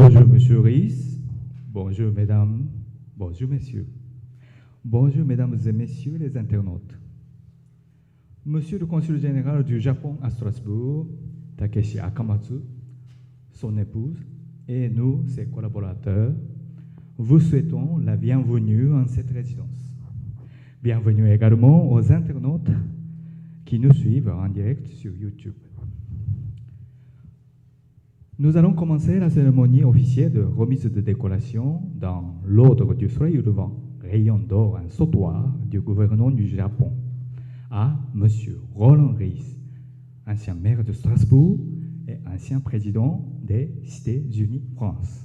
Bonjour Monsieur Rhys, bonjour Mesdames, bonjour Messieurs, bonjour Mesdames et Messieurs les internautes. Monsieur le Consul général du Japon à Strasbourg, Takeshi Akamatsu, son épouse et nous, ses collaborateurs, vous souhaitons la bienvenue en cette résidence. Bienvenue également aux internautes qui nous suivent en direct sur YouTube. Nous allons commencer la cérémonie officielle de remise de décoration dans l'ordre du soleil levant, rayon d'or en sautoir du gouvernement du Japon, à M. Roland Rhys, ancien maire de Strasbourg et ancien président des États-Unis France.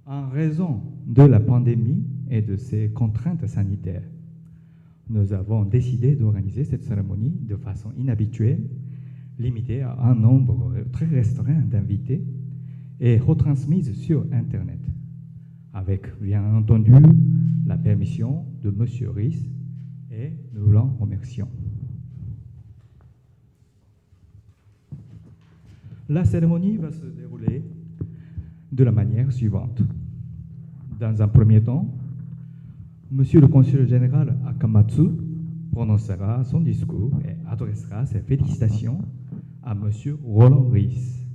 En raison de la pandémie et de ses contraintes sanitaires, nous avons décidé d'organiser cette cérémonie de façon inhabituelle, limitée à un nombre très restreint d'invités et retransmise sur Internet, avec bien entendu la permission de M. Rhys, et nous l'en remercions. La cérémonie va se dérouler de la manière suivante. Dans un premier temps, M. le Consul général Akamatsu prononcera son discours et adressera ses félicitations à M. Roland Rhys.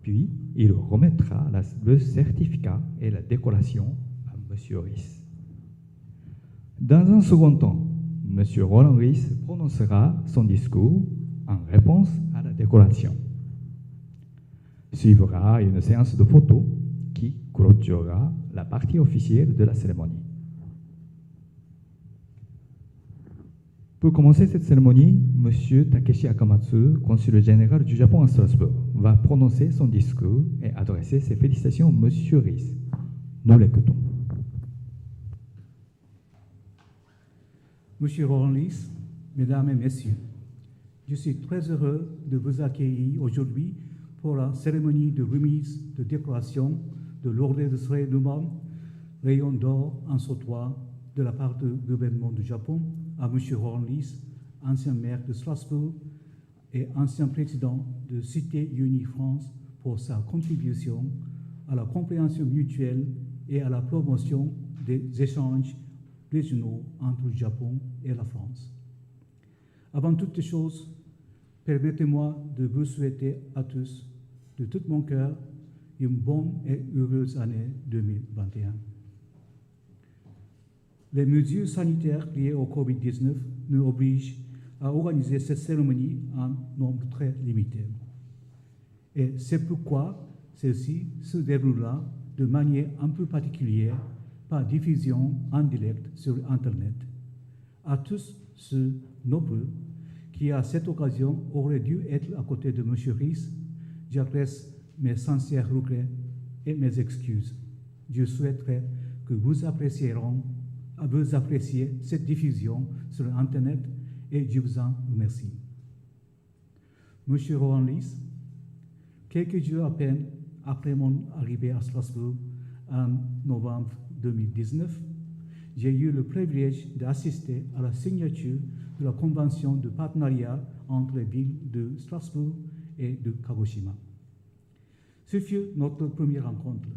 Puis, il remettra le certificat et la décoration à M. Rhys. Dans un second temps, M. Roland Rhys prononcera son discours en réponse à la décoration. Suivra une séance de photos qui clôturera la partie officielle de la cérémonie. Pour commencer cette cérémonie, M. Takeshi Akamatsu, consul général du Japon à Strasbourg, va prononcer son discours et adresser ses félicitations à M. Rhys. Nous l'écoutons. Monsieur Roland Rhys, Mesdames et Messieurs, je suis très heureux de vous accueillir aujourd'hui pour la cérémonie de remise de décoration de l'Ordre du Soleil levant, rayon d'or en sautoir de la part du gouvernement du Japon à M. Roland Rhys, ancien maire de Strasbourg et ancien président de Cité-Unie France, pour sa contribution à la compréhension mutuelle et à la promotion des échanges régionaux entre le Japon et la France. Avant toute chose, permettez-moi de vous souhaiter à tous, de tout mon cœur, une bonne et heureuse année 2021. Les mesures sanitaires liées au Covid-19 nous obligent à organiser cette cérémonie en nombre très limité. Et c'est pourquoi celle-ci se déroulera de manière un peu particulière par diffusion en direct sur Internet. À tous ceux nombreux qui, à cette occasion, auraient dû être à côté de M. Rhys, j'adresse mes sincères regrets et mes excuses. Je souhaiterais que vous appréciez cette diffusion sur Internet et je vous en remercie. Monsieur Roland Rhys, quelques jours à peine après mon arrivée à Strasbourg en novembre 2019, j'ai eu le privilège d'assister à la signature de la convention de partenariat entre les villes de Strasbourg et de Kagoshima. Ce fut notre première rencontre.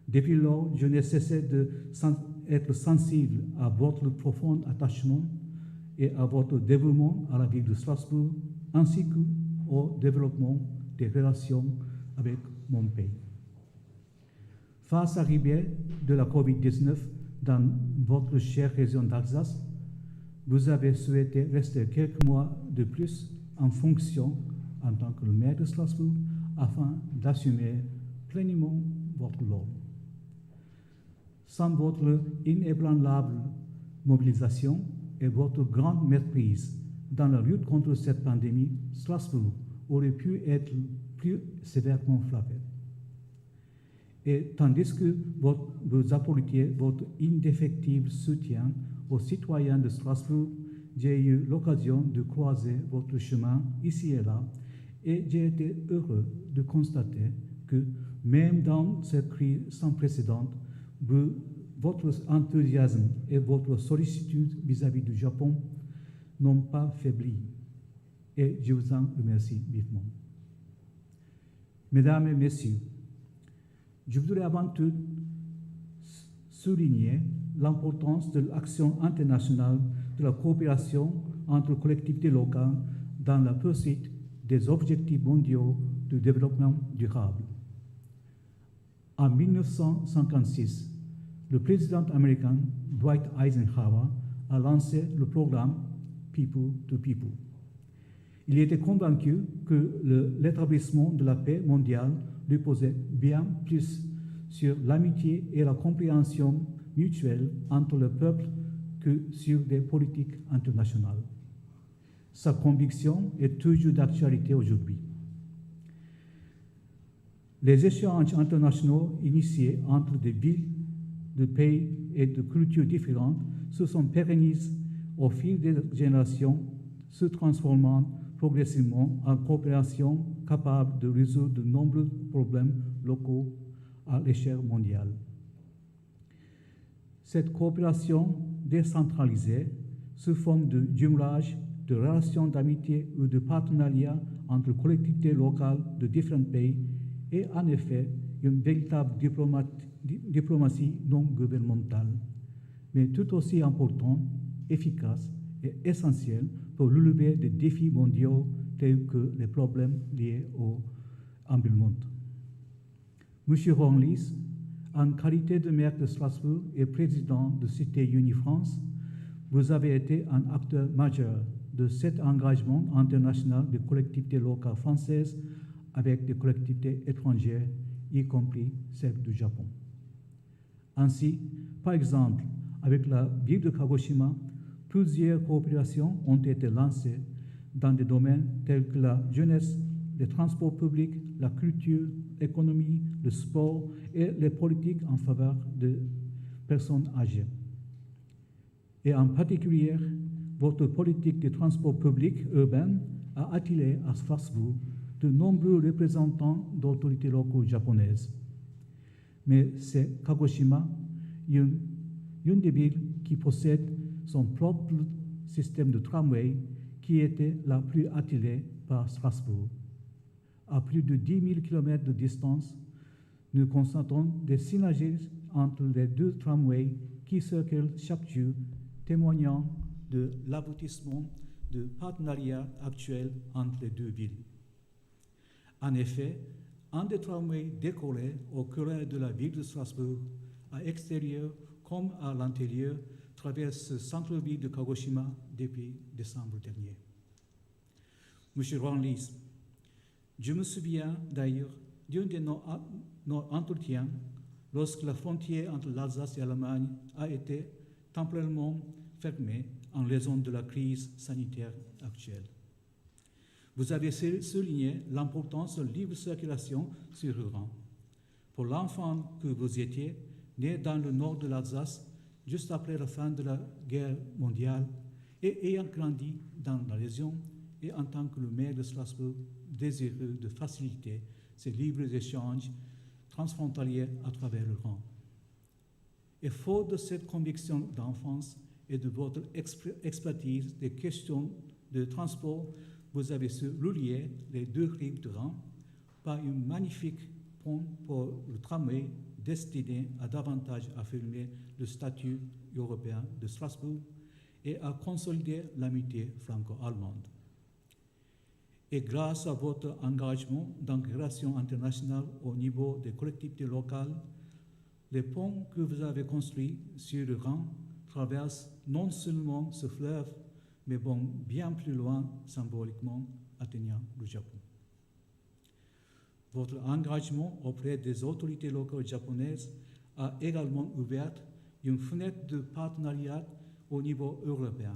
Depuis lors, je n'ai cessé d'être sensible à votre profond attachement et à votre dévouement à la ville de Strasbourg, ainsi qu'au développement des relations avec mon pays. Face à l'arrivée de la COVID-19 dans votre chère région d'Alsace, vous avez souhaité rester quelques mois de plus en fonction en tant que maire de Strasbourg afin d'assumer pleinement votre rôle. Sans votre inébranlable mobilisation et votre grande maîtrise dans la lutte contre cette pandémie, Strasbourg aurait pu être plus sévèrement frappé. Et tandis que vous apportiez votre indéfectible soutien aux citoyens de Strasbourg, j'ai eu l'occasion de croiser votre chemin ici et là, et j'ai été heureux de constater que même dans cette crise sans précédent, votre enthousiasme et votre sollicitude vis-à-vis du Japon n'ont pas faibli. Et je vous en remercie vivement. Mesdames et Messieurs, je voudrais avant tout souligner l'importance de l'action internationale de la coopération entre collectivités locales dans la poursuite des objectifs mondiaux de développement durable. En 1956, le président américain Dwight Eisenhower a lancé le programme People to People. Il était convaincu que l'établissement de la paix mondiale reposait bien plus sur l'amitié et la compréhension mutuelle entre les peuples que sur des politiques internationales. Sa conviction est toujours d'actualité aujourd'hui. Les échanges internationaux initiés entre des villes, de pays et de cultures différentes se sont pérennisés au fil des générations, se transformant progressivement en coopération capable de résoudre de nombreux problèmes locaux à l'échelle mondiale. Cette coopération décentralisée, sous forme de jumelage, de relations d'amitié ou de partenariat entre collectivités locales de différents pays, est en effet une véritable diplomatie non gouvernementale, mais tout aussi importante, efficace et essentielle pour relever des défis mondiaux tels que les problèmes liés au environnement. Monsieur Ronlis, en qualité de maire de Strasbourg et président de Cité Unie France, vous avez été un acteur majeur de cet engagement international des collectivités locales françaises avec des collectivités étrangères, y compris celles du Japon. Ainsi, par exemple, avec la ville de Kagoshima, plusieurs coopérations ont été lancées dans des domaines tels que la jeunesse, les transports publics, la culture, l'économie, le sport et les politiques en faveur des personnes âgées. Et en particulier, votre politique de transport public urbain a attiré à Strasbourg de nombreux représentants d'autorités locales japonaises. Mais c'est Kagoshima, une des villes qui possède son propre système de tramway qui était la plus attirée par Strasbourg. À plus de 10 000 km de distance, nous constatons des synergies entre les deux tramways qui circulent chaque jour, témoignant de l'aboutissement de partenariats actuels entre les deux villes. En effet, un des tramways décollés au cœur de la ville de Strasbourg, à l'extérieur comme à l'intérieur, traverse le centre-ville de Kagoshima depuis décembre dernier. Monsieur Ronlis, je me souviens d'ailleurs d'un de nos entretiens lorsque la frontière entre l'Alsace et l'Allemagne a été temporairement fermée en raison de la crise sanitaire actuelle. Vous avez souligné l'importance de la libre circulation sur le Rhin. Pour l'enfant que vous étiez, né dans le nord de l'Alsace, juste après la fin de la guerre mondiale, et ayant grandi dans la région, et en tant que le maire de Strasbourg, désireux de faciliter ces libres échanges transfrontaliers à travers le Rhin. Et fort de cette conviction d'enfance et de votre expertise des questions de transport, vous avez su relier les deux rives du Rhin par un magnifique pont pour le tramway destiné à davantage affirmer le statut européen de Strasbourg et à consolider l'amitié franco-allemande. Et grâce à votre engagement dans les relations internationales au niveau des collectivités locales, les ponts que vous avez construits sur le Rhin traversent non seulement ce fleuve, mais vont bien plus loin symboliquement, atteignant le Japon. Votre engagement auprès des autorités locales japonaises a également ouvert une fenêtre de partenariat au niveau européen.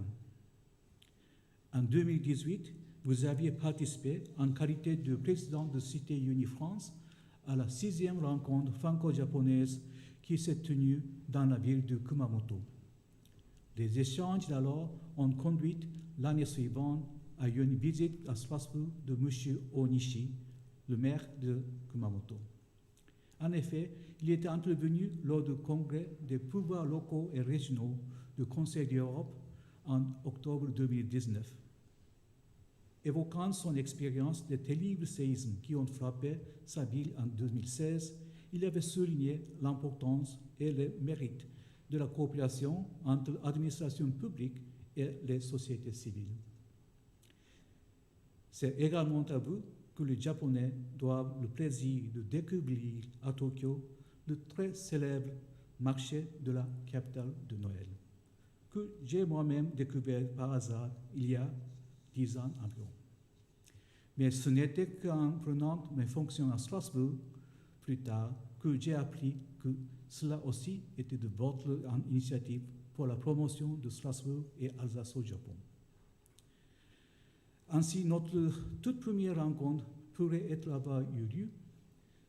En 2018, vous aviez participé en qualité de président de Cité Unie France à la 6e rencontre franco-japonaise qui s'est tenue dans la ville de Kumamoto. Les échanges d'alors ont conduit l'année suivante à une visite à Strasbourg de M. Onishi, le maire de Kumamoto. En effet, il était intervenu lors du congrès des pouvoirs locaux et régionaux du Conseil d'Europe en octobre 2019. Évoquant son expérience des terribles séismes qui ont frappé sa ville en 2016, il avait souligné l'importance et les mérites de la coopération entre l'administration publique et les sociétés civiles. C'est également à vous que les Japonais doivent le plaisir de découvrir à Tokyo le très célèbre marché de la capitale de Noël, que j'ai moi-même découvert par hasard il y a 10 ans environ. Mais ce n'était qu'en prenant mes fonctions à Strasbourg, plus tard, que j'ai appris que cela aussi était de votre initiative pour la promotion de Strasbourg et Alsace au Japon. Ainsi, notre toute première rencontre pourrait être avoir eu lieu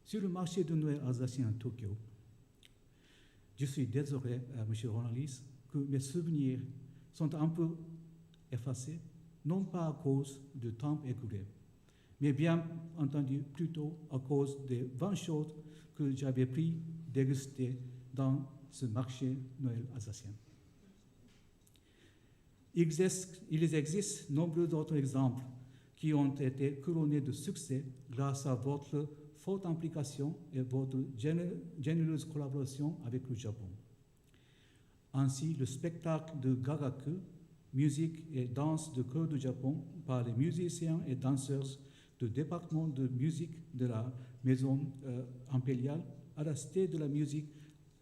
sur le marché de Noël alsacien à Tokyo. Je suis désolé, M. Ronaldis, que mes souvenirs sont un peu effacés, non pas à cause du temps écoulé, mais bien entendu plutôt à cause des vins chauds que j'avais pris déguster dans ce marché Noël alsacien. Il existe nombreux d'autres exemples qui ont été couronnés de succès grâce à votre forte implication et votre généreuse collaboration avec le Japon. Ainsi, le spectacle de Gagaku, musique et danse de chœur du Japon par les musiciens et danseurs du département de musique de la Maison impériale à la Cité de la musique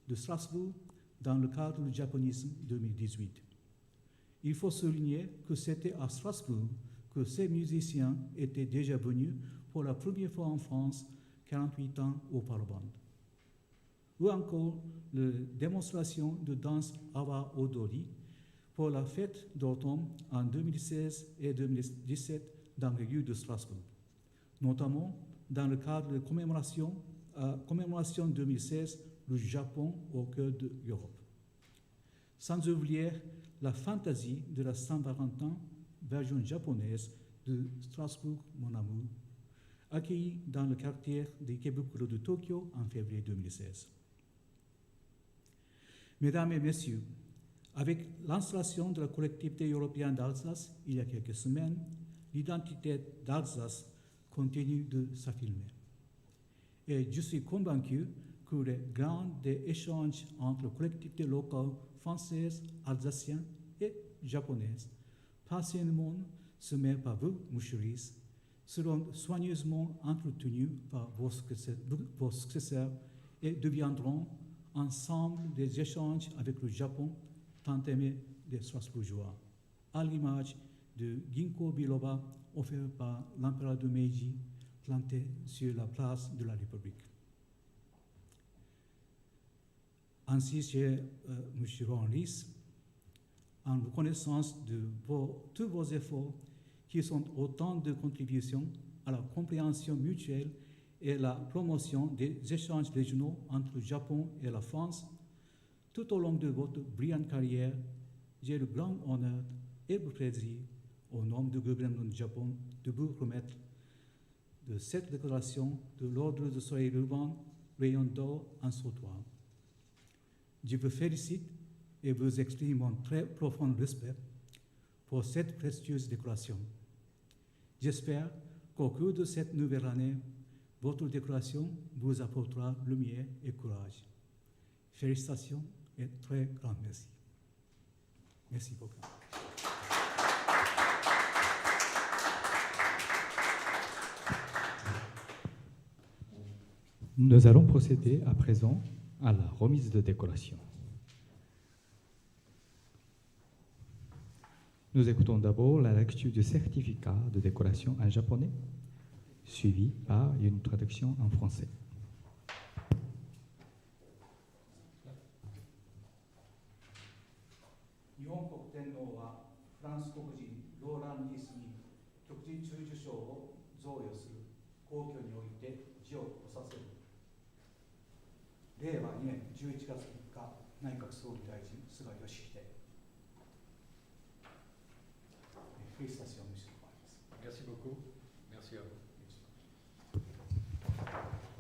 de Strasbourg dans le cadre du Japonisme 2018. Il faut souligner que c'était à Strasbourg que ces musiciens étaient déjà venus pour la première fois en France 48 ans auparavant. Ou encore la démonstration de danse Awa Odori pour la fête d'automne en 2016 et 2017 dans les lieux de Strasbourg, notamment dans le cadre de commémoration 2016, le Japon au cœur de l'Europe. Sans oublier la fantaisie de la Saint-Valentin, version japonaise de Strasbourg, mon amour, accueillie dans le quartier d'Ikebukuro de Tokyo en février 2016. Mesdames et messieurs, avec l'installation de la collectivité européenne d'Alsace il y a quelques semaines, l'identité d'Alsace continue de s'affirmer. Et je suis convaincu que les grands échanges entre collectivités locales françaises, alsaciennes et japonaises, passionnément semés par vous, moucheries, seront soigneusement entretenus par vos successeurs et deviendront ensemble des échanges avec le Japon tant aimé des Strasbourgeois, à l'image de Ginkgo biloba offert par l'empereur de Meiji planté sur la place de la République. Ainsi, cher M. Ronaldis, en reconnaissance de tous vos efforts qui sont autant de contributions à la compréhension mutuelle et la promotion des échanges régionaux entre le Japon et la France, tout au long de votre brillante carrière, j'ai le grand honneur et le plaisir, au nom du gouvernement du Japon, de vous remettre de cette déclaration de l'Ordre du Soleil Levant, rayon d'or en sautoir. Je vous félicite et vous exprime mon très profond respect pour cette précieuse décoration. J'espère qu'au cours de cette nouvelle année, votre décoration vous apportera lumière et courage. Félicitations et très grand merci. Merci beaucoup. Nous allons procéder à présent à la remise de décoration. Nous écoutons d'abord la lecture du certificat de décoration en japonais, suivi par une traduction en français. 日本国天皇はフランス国人ローラン・リスに特事中受賞を贈与する皇居において辞をおさせる。令和2年11月3日、内閣総理大臣菅義偉。Félicitations, monsieur le Premier. Merci beaucoup. Merci à vous.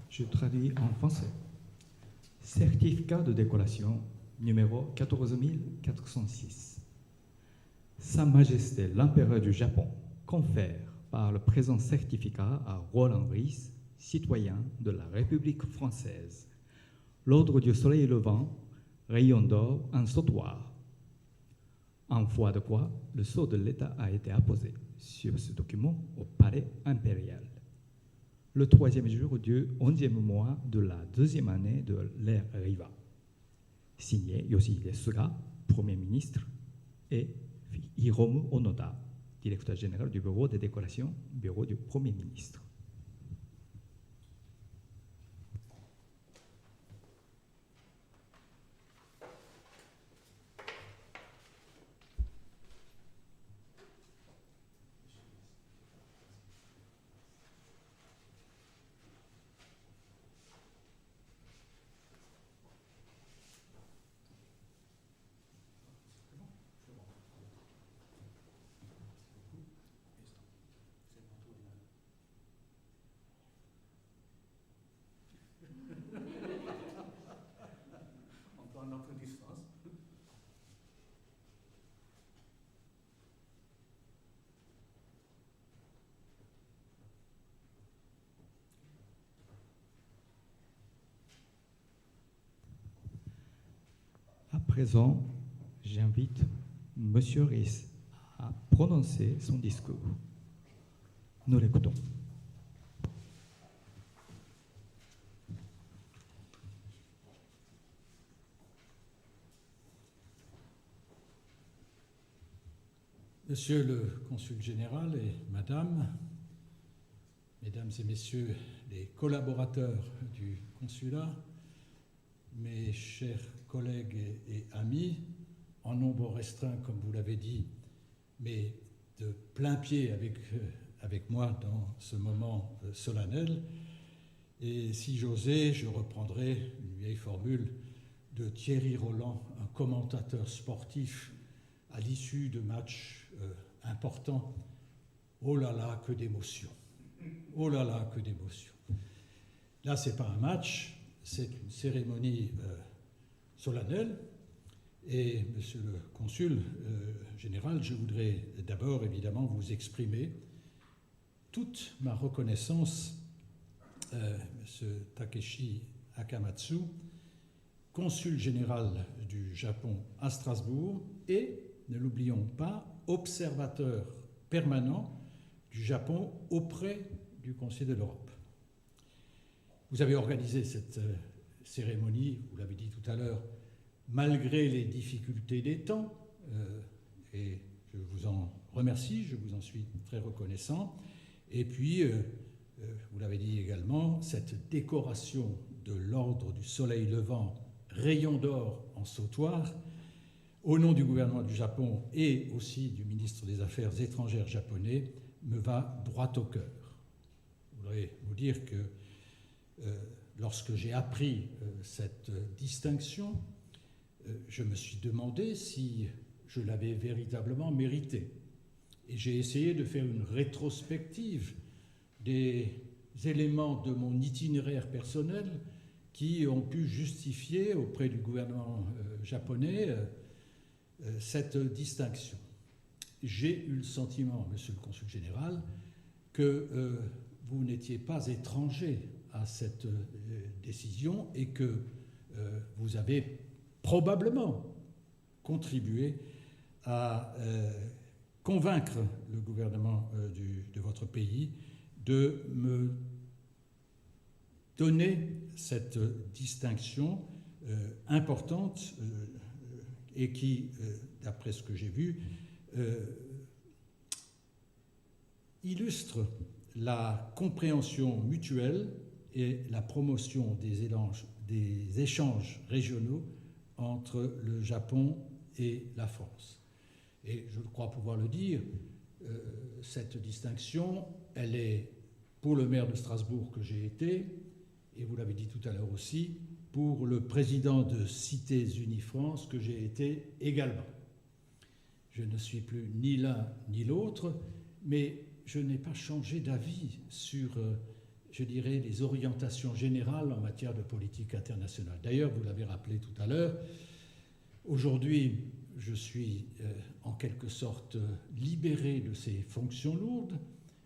Je traduis en français. Certificat de décoration numéro 14406. Sa Majesté l'Empereur du Japon confère par le présent certificat à Roland Ries, citoyen de la République française. L'Ordre du Soleil levant, rayon d'or, un sautoir. En foi de quoi, le sceau de l'État a été apposé sur ce document au palais impérial. Le 3e jour du 11e mois de la 2e année de l'ère Riva. Signé Yoshihide Suga, Premier ministre, et Hiromu Onoda, directeur général du bureau des décorations, bureau du Premier ministre. À présent, j'invite M. Ries à prononcer son discours. Nous l'écoutons. Monsieur le Consul général et Madame, Mesdames et Messieurs les collaborateurs du Consulat, mes chers collègues et amis, en nombre restreint, comme vous l'avez dit, mais de plein pied avec moi dans ce moment solennel. Et si j'osais, je reprendrais une vieille formule de Thierry Roland, un commentateur sportif à l'issue de matchs importants. Oh là là, que d'émotion! Oh là là, que d'émotion! Là, ce n'est pas un match, c'est une cérémonie solennelle. Et monsieur le consul général, je voudrais d'abord évidemment vous exprimer toute ma reconnaissance, monsieur Takeshi Akamatsu, consul général du Japon à Strasbourg et, ne l'oublions pas, observateur permanent du Japon auprès du Conseil de l'Europe. Vous avez organisé cette cérémonie, vous l'avez dit tout à l'heure, malgré les difficultés des temps, et je vous en remercie, je vous en suis très reconnaissant. Et puis, vous l'avez dit également, cette décoration de l'Ordre du Soleil levant, rayon d'or en sautoir, au nom du gouvernement du Japon et aussi du ministre des Affaires étrangères japonais, me va droit au cœur. Je voudrais vous dire que lorsque j'ai appris cette distinction, je me suis demandé si je l'avais véritablement méritée. Et j'ai essayé de faire une rétrospective des éléments de mon itinéraire personnel qui ont pu justifier auprès du gouvernement japonais cette distinction. J'ai eu le sentiment, monsieur le consul général, que vous n'étiez pas étranger à cette décision et que vous avez probablement contribué à convaincre le gouvernement de votre pays de me donner cette distinction importante et qui, d'après ce que j'ai vu, illustre la compréhension mutuelle et la promotion des échanges régionaux entre le Japon et la France. Et je crois pouvoir le dire, cette distinction, elle est pour le maire de Strasbourg que j'ai été, et vous l'avez dit tout à l'heure aussi, pour le président de Cités Unies France que j'ai été également. Je ne suis plus ni l'un ni l'autre, mais je n'ai pas changé d'avis sur, je dirais, les orientations générales en matière de politique internationale. D'ailleurs, vous l'avez rappelé tout à l'heure, aujourd'hui, je suis en quelque sorte libéré de ces fonctions lourdes,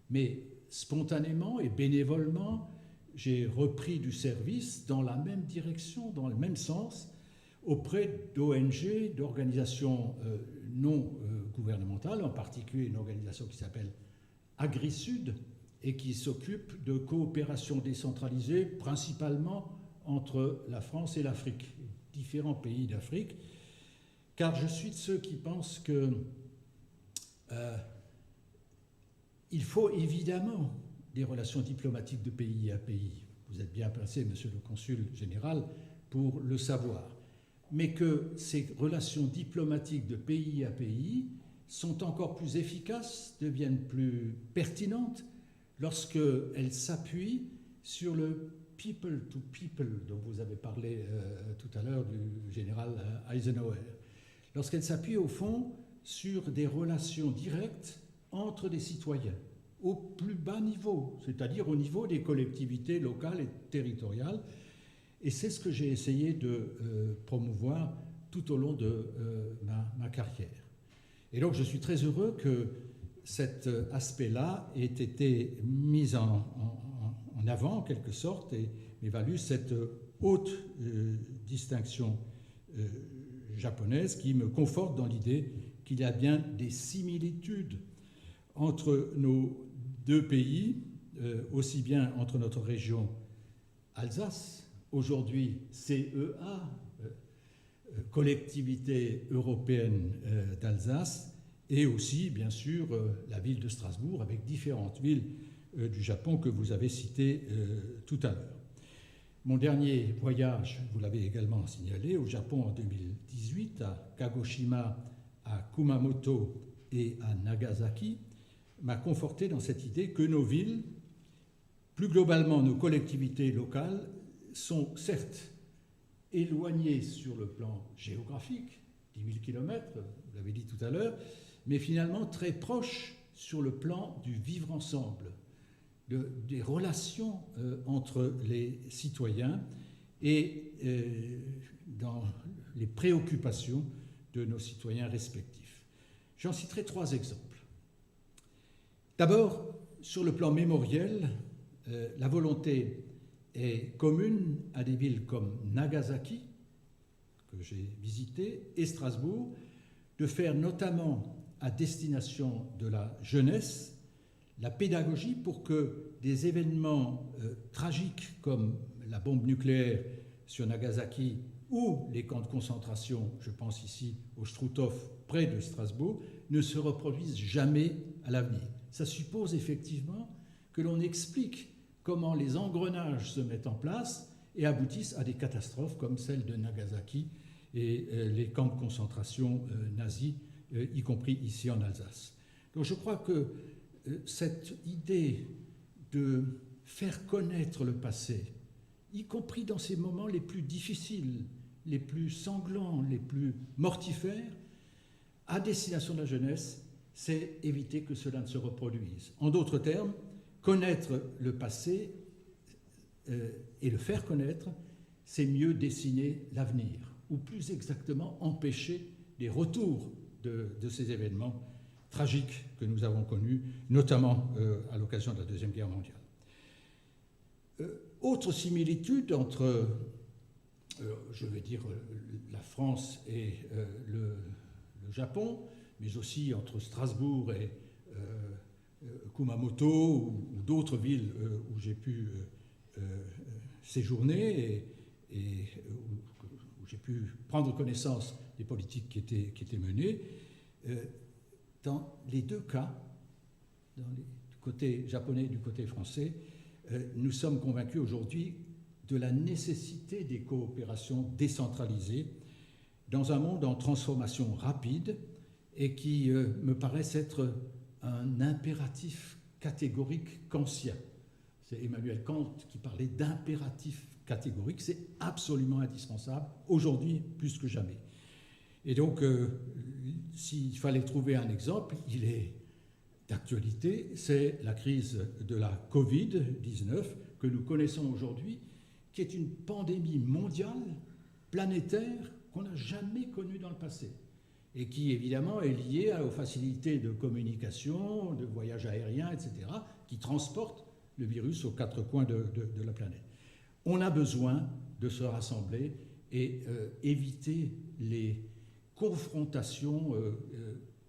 Mais spontanément et bénévolement, j'ai repris du service dans la même direction, dans le même sens, auprès d'ONG, d'organisations non gouvernementales, en particulier une organisation qui s'appelle AgriSud et qui s'occupe de coopération décentralisée, principalement entre la France et l'Afrique, différents pays d'Afrique, car je suis de ceux qui pensent que il faut évidemment des relations diplomatiques de pays à pays. Vous êtes bien placé, monsieur le consul général, pour le savoir. Mais que ces relations diplomatiques de pays à pays sont encore plus efficaces, deviennent plus pertinentes lorsqu'elles s'appuient sur le people to people dont vous avez parlé tout à l'heure du général Eisenhower. Lorsqu'elles s'appuient au fond sur des relations directes entre des citoyens au plus bas niveau, c'est-à-dire au niveau des collectivités locales et territoriales. Et c'est ce que j'ai essayé de promouvoir tout au long de ma carrière. Et donc je suis très heureux que cet aspect-là ait été mis en avant, en quelque sorte, et m'ait valu cette haute distinction japonaise qui me conforte dans l'idée qu'il y a bien des similitudes entre nos deux pays, aussi bien entre notre région Alsace, aujourd'hui CEA, Collectivité européenne d'Alsace, et aussi, bien sûr, la ville de Strasbourg, avec différentes villes du Japon que vous avez citées tout à l'heure. Mon dernier voyage, vous l'avez également signalé, au Japon en 2018, à Kagoshima, à Kumamoto et à Nagasaki, m'a conforté dans cette idée que nos villes, plus globalement nos collectivités locales, sont certes éloignées sur le plan géographique, 10 000 km, vous l'avez dit tout à l'heure, mais finalement très proches sur le plan du vivre ensemble, des relations entre les citoyens et dans les préoccupations de nos citoyens respectifs. J'en citerai 3 exemples. D'abord, sur le plan mémoriel, la volonté est commune à des villes comme Nagasaki, que j'ai visité, et Strasbourg, de faire notamment à destination de la jeunesse la pédagogie pour que des événements tragiques comme la bombe nucléaire sur Nagasaki ou les camps de concentration, je pense ici au Struthof près de Strasbourg, ne se reproduisent jamais à l'avenir. Ça suppose effectivement que l'on explique comment les engrenages se mettent en place et aboutissent à des catastrophes comme celle de Nagasaki et les camps de concentration nazis, y compris ici en Alsace. Donc je crois que cette idée de faire connaître le passé, y compris dans ces moments les plus difficiles, les plus sanglants, les plus mortifères, à destination de la jeunesse, c'est éviter que cela ne se reproduise. En d'autres termes, connaître le passé et le faire connaître, c'est mieux dessiner l'avenir, ou plus exactement empêcher les retours de ces événements tragiques que nous avons connus, notamment à l'occasion de la Deuxième Guerre mondiale. Autre similitude entre, je vais dire, la France et le Japon, mais aussi entre Strasbourg et Kumamoto ou d'autres villes où j'ai pu séjourner et où j'ai pu prendre connaissance des politiques qui étaient menées. Dans les deux cas, du côté japonais et du côté français, nous sommes convaincus aujourd'hui de la nécessité des coopérations décentralisées dans un monde en transformation rapide et qui me paraissent être un impératif catégorique kantien. C'est Emmanuel Kant qui parlait d'impératif catégorique. C'est absolument indispensable, aujourd'hui plus que jamais. Et donc, s'il fallait trouver un exemple, il est d'actualité, c'est la crise de la Covid-19 que nous connaissons aujourd'hui, qui est une pandémie mondiale, planétaire, qu'on n'a jamais connue dans le passé. et qui évidemment est lié aux facilités de communication, de voyage aérien, etc., qui transportent le virus aux quatre coins de la planète. On a besoin de se rassembler et éviter les confrontations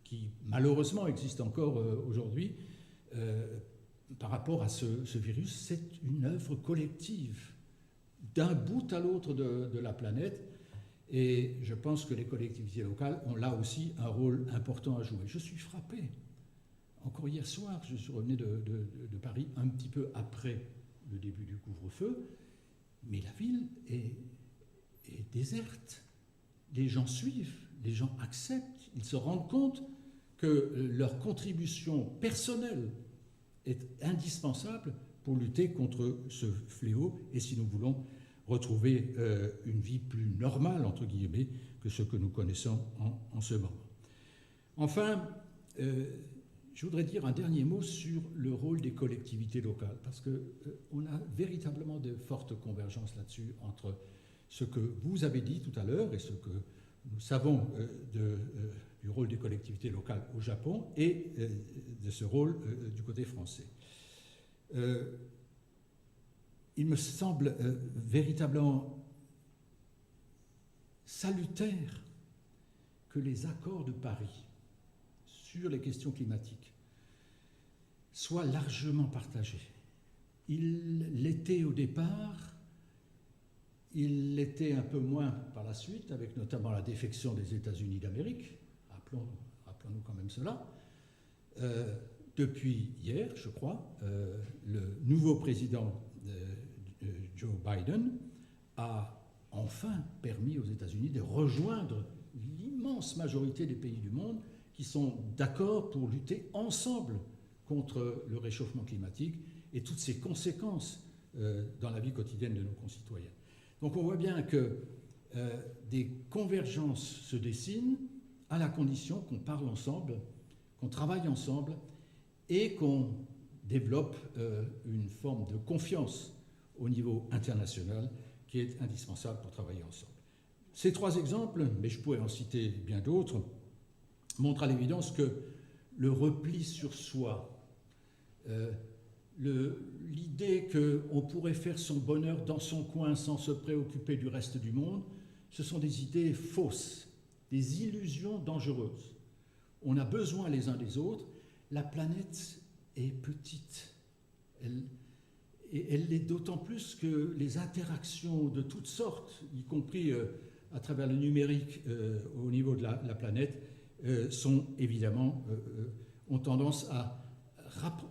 qui malheureusement existent encore aujourd'hui par rapport à ce virus. C'est une œuvre collective d'un bout à l'autre de la planète. Et je pense que les collectivités locales ont là aussi un rôle important à jouer. Je suis frappé. Encore hier soir, je suis revenu de Paris un petit peu après le début du couvre-feu, mais la ville est déserte. Les gens suivent, les gens acceptent, ils se rendent compte que leur contribution personnelle est indispensable pour lutter contre ce fléau et si nous voulons retrouver une vie plus normale, entre guillemets, que ce que nous connaissons en ce moment. Enfin, je voudrais dire un dernier mot sur le rôle des collectivités locales, parce qu'on a véritablement de fortes convergences là-dessus entre ce que vous avez dit tout à l'heure et ce que nous savons du rôle des collectivités locales au Japon et de ce rôle du côté français. Il me semble véritablement salutaire que les accords de Paris sur les questions climatiques soient largement partagés. Il l'était au départ, il l'était un peu moins par la suite, avec notamment la défection des États-Unis d'Amérique. Rappelons-nous quand même cela. Depuis hier, je crois, le nouveau président Joe Biden a enfin permis aux États-Unis de rejoindre l'immense majorité des pays du monde qui sont d'accord pour lutter ensemble contre le réchauffement climatique et toutes ses conséquences dans la vie quotidienne de nos concitoyens. Donc on voit bien que des convergences se dessinent à la condition qu'on parle ensemble, qu'on travaille ensemble et qu'on développe une forme de confiance au niveau international qui est indispensable pour travailler ensemble. Ces trois exemples, mais je pourrais en citer bien d'autres, montrent à l'évidence que le repli sur soi, l'idée qu'on pourrait faire son bonheur dans son coin sans se préoccuper du reste du monde, ce sont des idées fausses, des illusions dangereuses. On a besoin les uns des autres. La planète est petite. Elle l'est d'autant plus que les interactions de toutes sortes, y compris à travers le numérique au niveau de la planète, sont évidemment, ont tendance à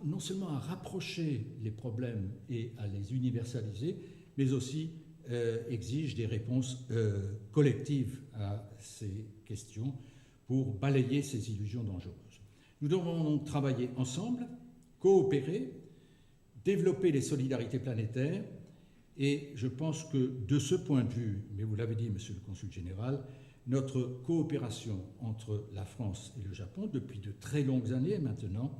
non seulement à rapprocher les problèmes et à les universaliser, mais aussi exigent des réponses collectives à ces questions pour balayer ces illusions dangereuses. Nous devons donc travailler ensemble, coopérer, développer les solidarités planétaires, et je pense que de ce point de vue, mais vous l'avez dit, Monsieur le Consul général, notre coopération entre la France et le Japon, depuis de très longues années maintenant,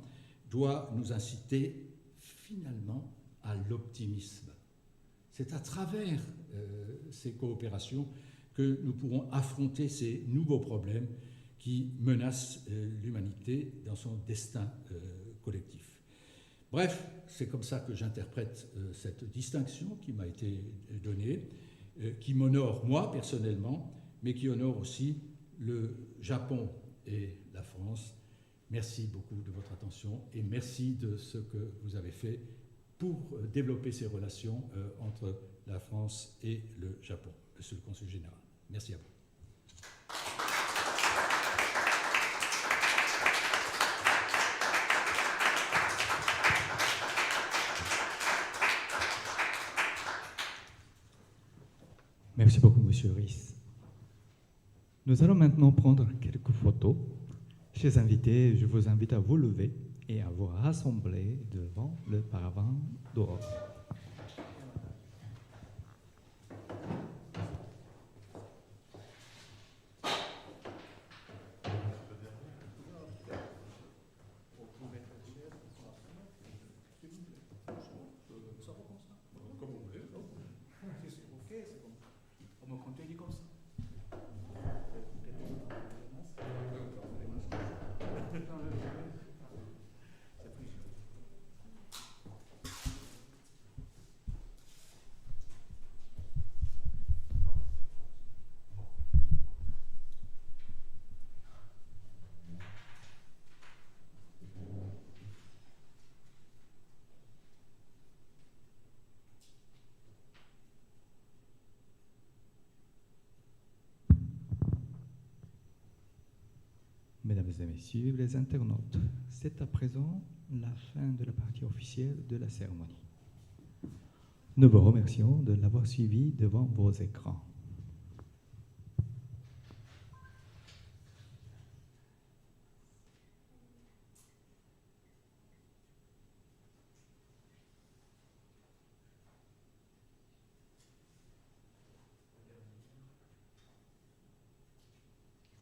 doit nous inciter finalement à l'optimisme. C'est à travers ces coopérations que nous pourrons affronter ces nouveaux problèmes qui menacent l'humanité dans son destin collectif. Bref, c'est comme ça que j'interprète cette distinction qui m'a été donnée, qui m'honore moi personnellement, mais qui honore aussi le Japon et la France. Merci beaucoup de votre attention et merci de ce que vous avez fait pour développer ces relations entre la France et le Japon. Monsieur le Consul général, merci à vous. Merci beaucoup, Monsieur Rhys. Nous allons maintenant prendre quelques photos. Chers invités, je vous invite à vous lever et à vous rassembler devant le paravent d'or. Mesdames et messieurs les internautes, c'est à présent la fin de la partie officielle de la cérémonie. Nous vous remercions de l'avoir suivi devant vos écrans.